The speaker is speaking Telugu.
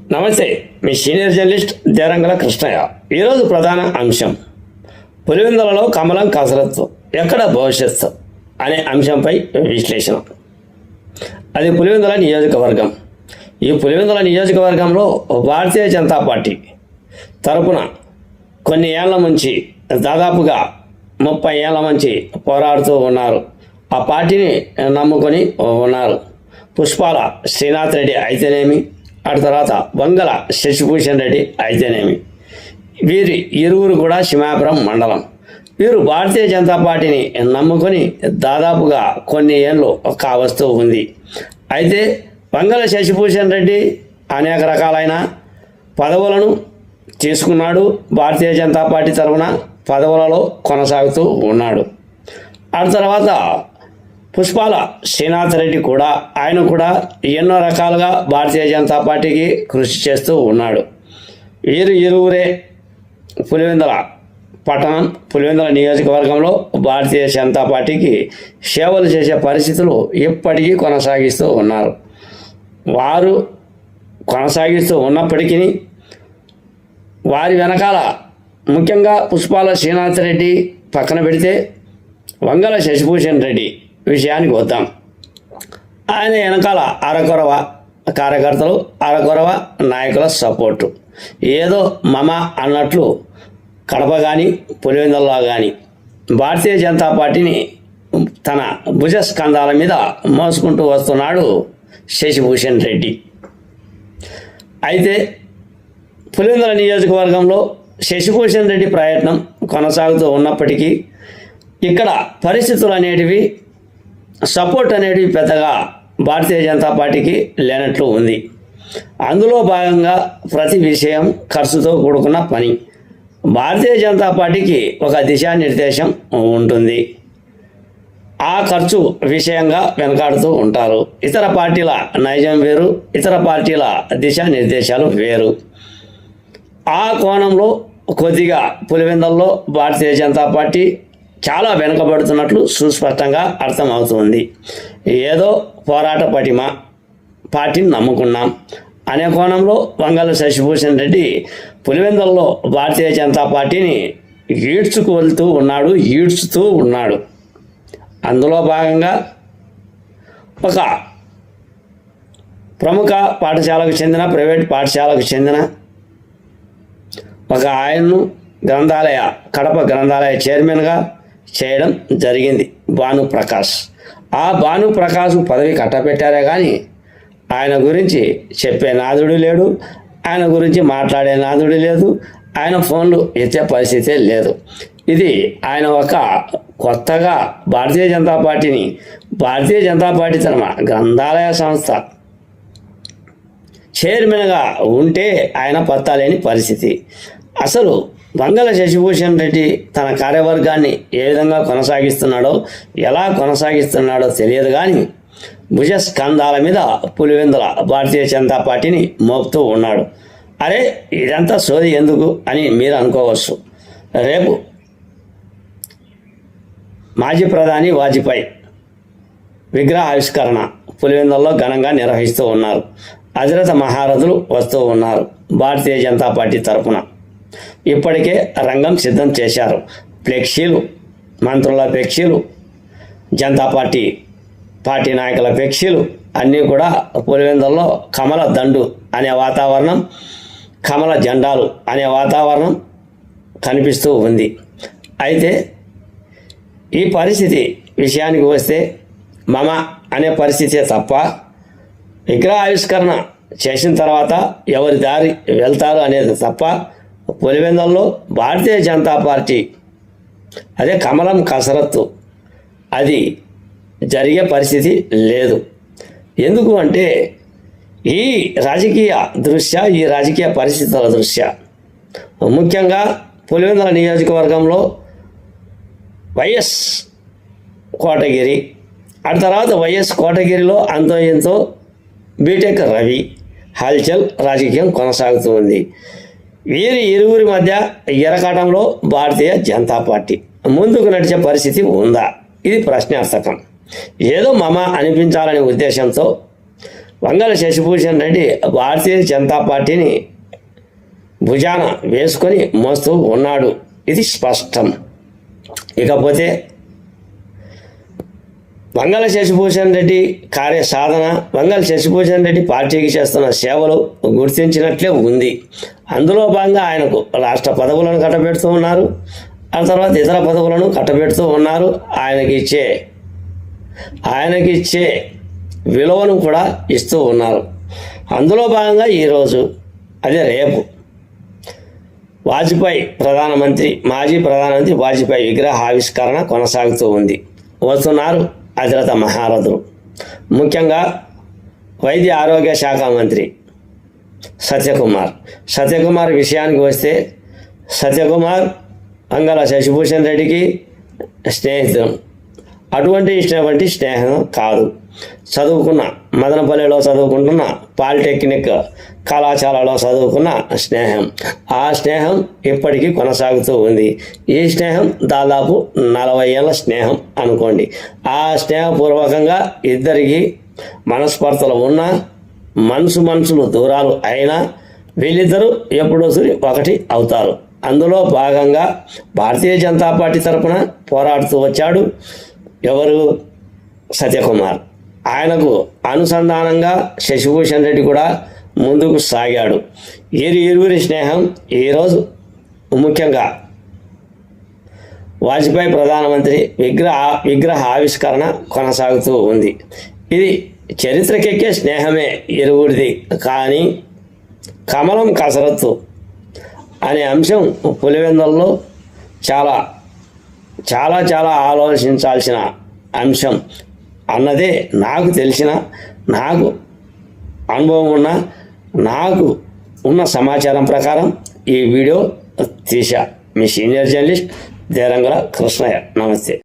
నమస్తే, మీ సీనియర్ జర్నలిస్ట్ దేరంగల కృష్ణయ్య. ఈరోజు ప్రధాన అంశం పులివెందులలో కమలం కసరత్తు ఎక్కడ భవిష్యత్తు అనే అంశంపై విశ్లేషణ. అది పులివెందుల నియోజకవర్గం. ఈ పులివెందుల నియోజకవర్గంలో భారతీయ జనతా పార్టీ తరపున కొన్ని ఏళ్ల నుంచి దాదాపుగా 30 ఏళ్ల నుంచి పోరాడుతూ ఉన్నారు. ఆ పార్టీని నమ్ముకొని ఉన్నారు. పుష్పాల శ్రీనాథ్ రెడ్డి అయితేనేమి, ఆ తర్వాత వంగల శశిభూషణ్ రెడ్డి అయితేనేమి, వీరి ఇరువురు కూడా సింహాపురం మండలం. వీరు భారతీయ జనతా పార్టీని నమ్ముకొని దాదాపుగా కొన్ని ఏళ్ళు కావస్తూ ఉంది. అయితే వంగల శశిభూషణ్ రెడ్డి అనేక రకాలైన పదవులను తీసుకున్నాడు. భారతీయ జనతా పార్టీ తరఫున పదవులలో కొనసాగుతూ ఉన్నాడు. ఆ తర్వాత పుష్పాల శ్రీనాథ్ రెడ్డి కూడా ఆయన కూడా ఎన్నో రకాలుగా భారతీయ జనతా పార్టీకి కృషి చేస్తూ ఉన్నాడు. వీరు ఇరువురే పులివెందుల పట్టణం, పులివెందుల నియోజకవర్గంలో భారతీయ జనతా పార్టీకి సేవలు చేసే పరిస్థితులు ఎప్పటికీ కొనసాగిస్తూ ఉన్నారు. వారు కొనసాగిస్తూ ఉన్నప్పటికీ వారి వెనకాల ముఖ్యంగా పుష్పాల శ్రీనాథ్ రెడ్డి పక్కన పెడితే వంగల శశిభూషణ్ రెడ్డి విషయానికి వద్దాం. ఆయన వెనకాల అరకొరవ కార్యకర్తలు, అరకొరవ నాయకుల సపోర్టు. ఏదో మమ అన్నట్లు కడప కానీ పులివెందులలో కానీ భారతీయ జనతా పార్టీని తన భుజస్కంధాల మీద మోసుకుంటూ వస్తున్నాడు శశిభూషణ్ రెడ్డి. అయితే పులివెందుల నియోజకవర్గంలో శశిభూషణ్ రెడ్డి ప్రయత్నం కొనసాగుతూ ఉన్నప్పటికీ ఇక్కడ పరిస్థితులు అనేటివి, సపోర్ట్ అనేటివి పెద్దగా భారతీయ జనతా పార్టీకి లేనట్లు ఉంది. అందులో భాగంగా ప్రతి విషయం ఖర్చుతో కూడుకున్న పని. భారతీయ జనతా పార్టీకి ఒక దిశానిర్దేశం ఉంటుంది. ఆ ఖర్చు విషయంగా వెనకాడుతూ ఉంటారు. ఇతర పార్టీల నైజం వేరు, ఇతర పార్టీల దిశానిర్దేశాలు వేరు. ఆ కోణంలో కొద్దిగా పులివెందులలో భారతీయ జనతా పార్టీ చాలా వెనుకబడుతున్నట్లు సుస్పష్టంగా అర్థమవుతుంది. ఏదో పోరాట పటిమ, పార్టీని నమ్ముకున్నాం అనే కోణంలో వంగల శశిభూషణ్ రెడ్డి పులివెందులలో భారతీయ జనతా పార్టీని ఈడ్చుతూ ఉన్నాడు. అందులో భాగంగా ఒక ప్రముఖ పాఠశాలకు చెందిన, ప్రైవేట్ పాఠశాలకు చెందిన ఒక ఆయన్ను కడప గ్రంథాలయ చైర్మన్గా చేయడం జరిగింది, భానుప్రకాష్. ఆ భానుప్రకాష్ పదవి కట్టపెట్టారే కానీ ఆయన గురించి చెప్పే నాదుడు లేడు, ఆయన గురించి మాట్లాడే నాదుడు లేదు, ఆయన ఫోన్లు ఎత్తే పరిస్థితే లేదు. ఇది ఆయన ఒక కొత్తగా భారతీయ జనతా పార్టీ తరఫున గ్రంథాలయ సంస్థ చైర్మన్గా ఉంటే ఆయన పత్తాలేని పరిస్థితి. అసలు వంగల శశిభూషణ్ రెడ్డి తన కార్యవర్గాన్ని ఏ విధంగా కొనసాగిస్తున్నాడో, ఎలా కొనసాగిస్తున్నాడో తెలియదు కానీ భుజస్కంధాల మీద పులివెందుల భారతీయ జనతా పార్టీని మోపుతూ ఉన్నాడు. అరే ఇదంతా సోది ఎందుకు అని మీరు అనుకోవచ్చు. రేపు మాజీ ప్రధాని వాజ్పేయి విగ్రహ ఆవిష్కరణ పులివెందులలో ఘనంగా నిర్వహిస్తూ ఉన్నారు. అజరత మహారథులు వస్తూ ఉన్నారు భారతీయ జనతా పార్టీ తరఫున. ఇప్పటికే రంగం సిద్ధం చేశారు. ఫ్లెక్సీలు, మంత్రుల ఫ్లెక్సీలు, జనతా పార్టీ నాయకుల ఫ్లెక్సీలు అన్నీ కూడా పులివెందులలో కమల దండు అనే వాతావరణం, కమల జెండాలు అనే వాతావరణం కనిపిస్తూ ఉంది. అయితే ఈ పరిస్థితి విషయానికి వస్తే మమ అనే పరిస్థితే తప్ప విగ్రహ ఆవిష్కరణ చేసిన తర్వాత ఎవరి దారి వెళ్తారు అనేది తప్ప పులివెందులలో భారతీయ జనతా పార్టీ అదే కమలం కసరత్తు అది జరిగే పరిస్థితి లేదు. ఎందుకు అంటే ఈ రాజకీయ పరిస్థితుల దృష్ట్యా ముఖ్యంగా పులివెందుల నియోజకవర్గంలో వైఎస్ కోటగిరి, ఆ తర్వాత వైఎస్ కోటగిరిలో అంతో ఎంతో బీటెక్ రవి హల్చల్ రాజకీయం కొనసాగుతూ ఉంది. వీరి ఇరువురి మధ్య ఎరకాటంలో భారతీయ జనతా పార్టీ ముందుకు నడిచే పరిస్థితి ఉందా? ఇది ప్రశ్నార్థకం. ఏదో మమ అనిపించాలనే ఉద్దేశంతో వంగల శశిభూషణ్ రెడ్డి భారతీయ జనతా పార్టీని భుజాన వేసుకొని మోస్తూ ఉన్నాడు, ఇది స్పష్టం. ఇకపోతే వంగల శశిభూషణ్ రెడ్డి కార్యసాధన, వంగల శశిభూషణ్ రెడ్డి పార్టీకి చేస్తున్న సేవలు గుర్తించినట్లే ఉంది. అందులో భాగంగా ఆయనకు రాష్ట్ర పదవులను కట్టబెడుతూ ఉన్నారు, ఆ తర్వాత ఇతర పదవులను కట్టబెడుతూ ఉన్నారు. ఆయనకిచ్చే విలువను కూడా ఇస్తూ ఉన్నారు. అందులో భాగంగా ఈరోజు అదే రేపు మాజీ ప్రధానమంత్రి వాజ్పేయి విగ్రహ ఆవిష్కరణ కొనసాగుతూ ఉంది. వస్తున్నారు అధిరత మహారథులు, ముఖ్యంగా వైద్య ఆరోగ్య శాఖ మంత్రి సత్యకుమార్ విషయానికి వస్తే, సత్యకుమార్ వంగల శశిభూషణ్ రెడ్డికి స్నేహితుడు. అటువంటి స్నేహం కాదు. మదనపల్లిలో చదువుకుంటున్న పాలిటెక్నిక్ కళాశాలలో చదువుకున్న స్నేహం. ఆ స్నేహం ఇప్పటికీ కొనసాగుతూ ఉంది. ఈ స్నేహం దాదాపు 40 ఏళ్ళ స్నేహం అనుకోండి. ఆ స్నేహపూర్వకంగా ఇద్దరికి మనస్పర్ధలు ఉన్నా, మనసులు దూరాలు అయినా వీళ్ళిద్దరూ ఎప్పుడోసారి ఒకటి అవుతారు. అందులో భాగంగా భారతీయ జనతా పార్టీ తరఫున పోరాడుతూ వచ్చాడు ఎవరు? సత్యకుమార్. ఆయనకు అనుసంధానంగా శశిభూషణ్ రెడ్డి కూడా ముందుకు సాగాడు. ఇరువురి స్నేహం ఈరోజు ముఖ్యంగా వాజ్పేయి ప్రధానమంత్రి విగ్రహ ఆవిష్కరణ కొనసాగుతూ ఉంది. ఇది చరిత్రకెక్కే స్నేహమే ఇరువురిది. కానీ కమలం కసరత్తు అనే అంశం పులివెందులలో చాలా చాలా చాలా ఆలోచించాల్సిన అంశం అన్నదే నాకు అనుభవం నాకు ఉన్న సమాచారం ప్రకారం ఈ వీడియో తీశా. మీ సీనియర్ జర్నలిస్ట్ దేరంగల కృష్ణయ్య. నమస్తే.